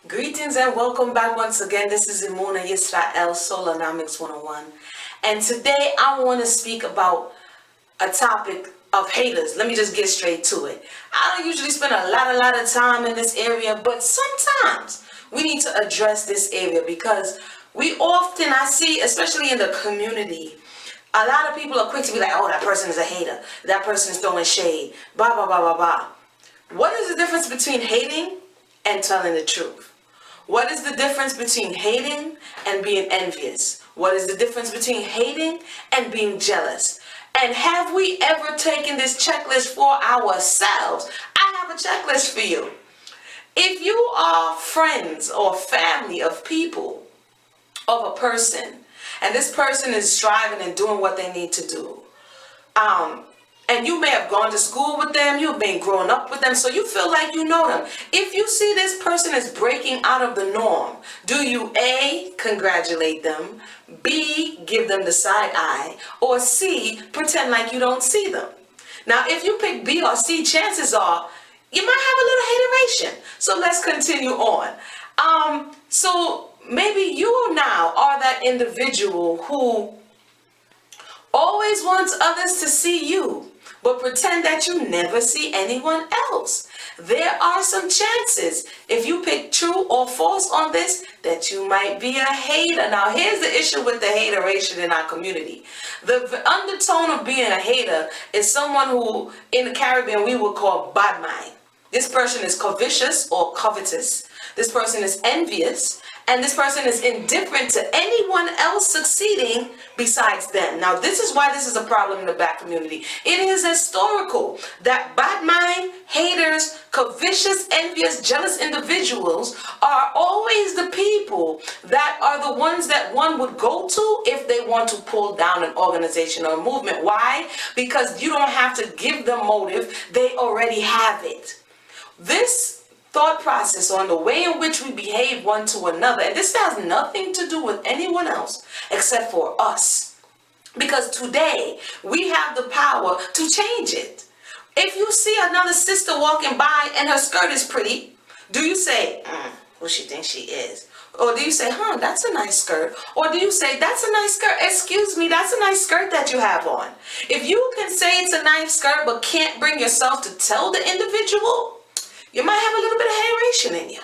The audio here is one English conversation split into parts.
Greetings and welcome back once again. This is Imuna Yisrael Solonomics 101. And today I want to speak about a topic of haters. Let me just get straight to it. I don't usually spend a lot of time in this area, but sometimes we need to address this area because I see, especially in the community, a lot of people are quick to be like, oh, that person is a hater. That person is throwing shade. Blah, blah, blah, blah, blah. What is the difference between hating and telling the truth? What is the difference between hating and being envious? What is the difference between hating and being jealous? And have we ever taken this checklist for ourselves? I have a checklist for you. If you are friends or family of people, of a person, and this person is striving and doing what they need to do, and you may have gone to school with them, you've been growing up with them, so you feel like you know them. If you see this person is breaking out of the norm, do you A, congratulate them, B, give them the side eye, or C, pretend like you don't see them? Now, if you pick B or C, chances are you might have a little hateration. So let's continue on. So maybe you now are that individual who always wants others to see you, but pretend that you never see anyone else. There are some chances, if you pick true or false on this, that you might be a hater. Now, here's the issue with the hateration in our community. The undertone of being a hater is someone who, in the Caribbean, we would call bad mind. This person is covetous or covetous. This person is envious. And this person is indifferent to anyone else succeeding besides them. Now, this is why this is a problem in the Black community. It is historical that bad mind, haters, covetous, envious, jealous individuals are always the people that are the ones that one would go to if they want to pull down an organization or a movement. Why? Because you don't have to give them motive. They already have it. This thought process on the way in which we behave one to another, and this has nothing to do with anyone else except for us, because today we have the power to change it. If you see another sister walking by and her skirt is pretty, do you say, who she thinks she is? Or do you say, that's a nice skirt? Or do you say, that's a nice skirt? Excuse me, that's a nice skirt that you have on. If you can say it's a nice skirt but can't bring yourself to tell the individual, you might have a little bit of hateration in you.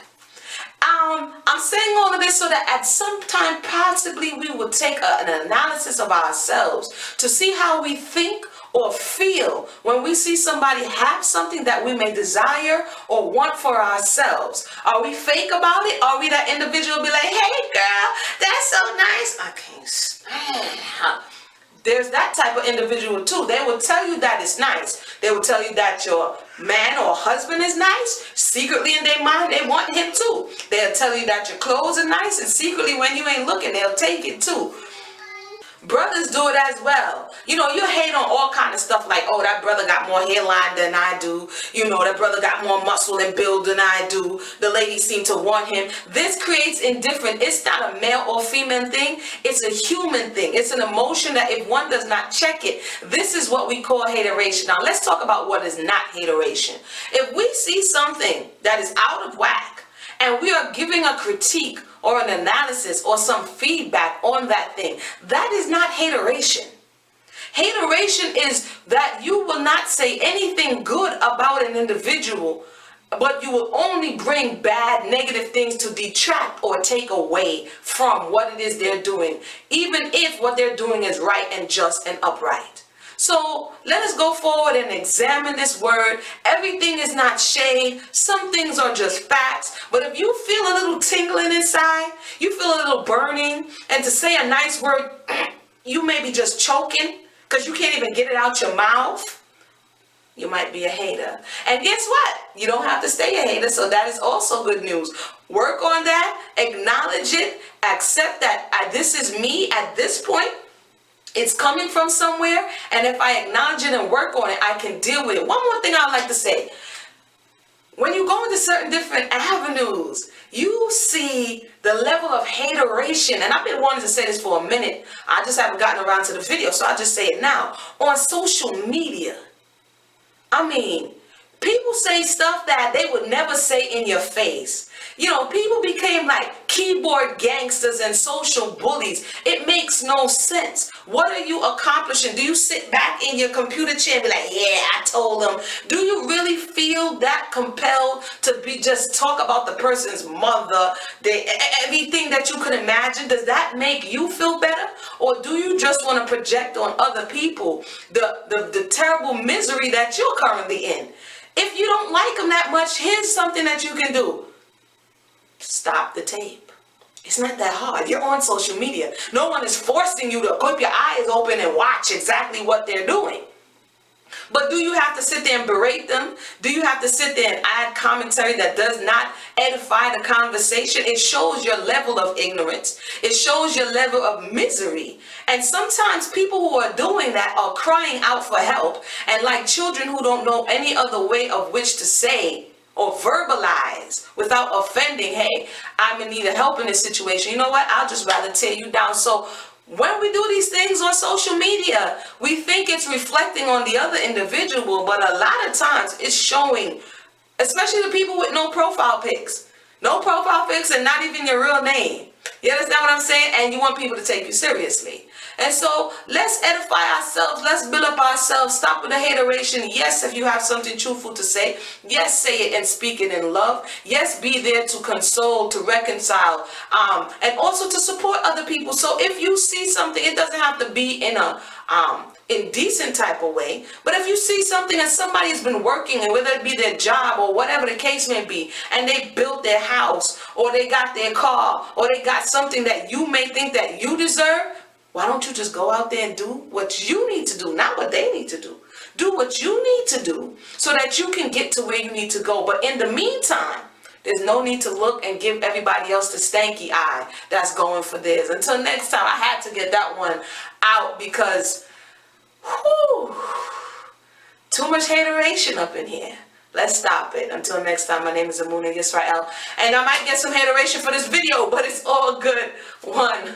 I'm saying all of this so that at some time possibly we will take an analysis of ourselves to see how we think or feel when we see somebody have something that we may desire or want for ourselves. Are we fake about it? Are we that individual be like, hey girl, that's so nice? I can't stand. There's that type of individual too. They will tell you that it's nice. They will tell you that your man or husband is nice. Secretly in their mind, they want him too. They'll tell you that your clothes are nice, and secretly when you ain't looking, they'll take it too. Brothers do it as well. You know, you hate on all kind of stuff like, oh, that brother got more hairline than I do. You know, that brother got more muscle and build than I do. The ladies seem to want him. This creates indifference. It's not a male or female thing. It's a human thing. It's an emotion that if one does not check it, this is what we call hateration. Now, let's talk about what is not hateration. If we see something that is out of whack and we are giving a critique or an analysis or some feedback on that thing, that is not hateration. Hateration is that you will not say anything good about an individual, but you will only bring bad, negative things to detract or take away from what it is they're doing, even if what they're doing is right and just and upright. So let us go forward and examine this word. Everything is not shade. Some things are just facts. But if you feel a little tingling inside, you feel a little burning, and to say a nice word, you may be just choking because you can't even get it out your mouth, you might be a hater. And guess what? You don't have to stay a hater, so that is also good news. Work on that, acknowledge it, accept that this is me at this point. It's coming from somewhere, and if I acknowledge it and work on it, I can deal with it. One more thing I'd like to say. When you go into certain different avenues, you see the level of hateration, and I've been wanting to say this for a minute. I just haven't gotten around to the video, so I'll just say it now. On social media, I mean, People say stuff that they would never say in your face. You know, people became like keyboard gangsters and social bullies. It makes no sense. What are you accomplishing? Do you sit back in your computer chair and be like, yeah, I told them? Do you really feel that compelled to be just talk about the person's mother, everything that you could imagine? Does that make you feel better? Or do you just want to project on other people the terrible misery that you're currently in? If you don't like them that much, here's something that you can do. Stop the tape. It's not that hard. You're on social media. No one is forcing you to keep your eyes open and watch exactly what they're doing. But do you have to sit there and berate them? Do you have to sit there and add commentary that does not edify the conversation? It shows your level of ignorance. It shows your level of misery. And sometimes people who are doing that are crying out for help. And like children who don't know any other way of which to say or verbalize without offending, hey, I'm in need of help in this situation. You know what? I'll just rather tear you down. So when we do these things on social media, we think it's reflecting on the other individual, but a lot of times it's showing, especially the people with no profile pics. No profile pics and not even your real name. You understand what I'm saying? And you want people to take you seriously. And so let's edify ourselves. Let's build up ourselves. Stop with the hateration. Yes, if you have something truthful to say. Yes, say it and speak it in love. Yes, be there to console, to reconcile, and also to support other people. So if you see something, it doesn't have to be in a indecent type of way. But if you see something and somebody has been working, and whether it be their job or whatever the case may be, and they built their house or they got their car or they got something that you may think that you deserve, why don't you just go out there and do what you need to do, not what they need to do. Do what you need to do so that you can get to where you need to go. But in the meantime, there's no need to look and give everybody else the stanky eye that's going for theirs. Until next time, I had to get that one out because, whew, too much hateration up in here. Let's stop it. Until next time, my name is Amuna Yisrael. And I might get some hateration for this video, but it's all good. One.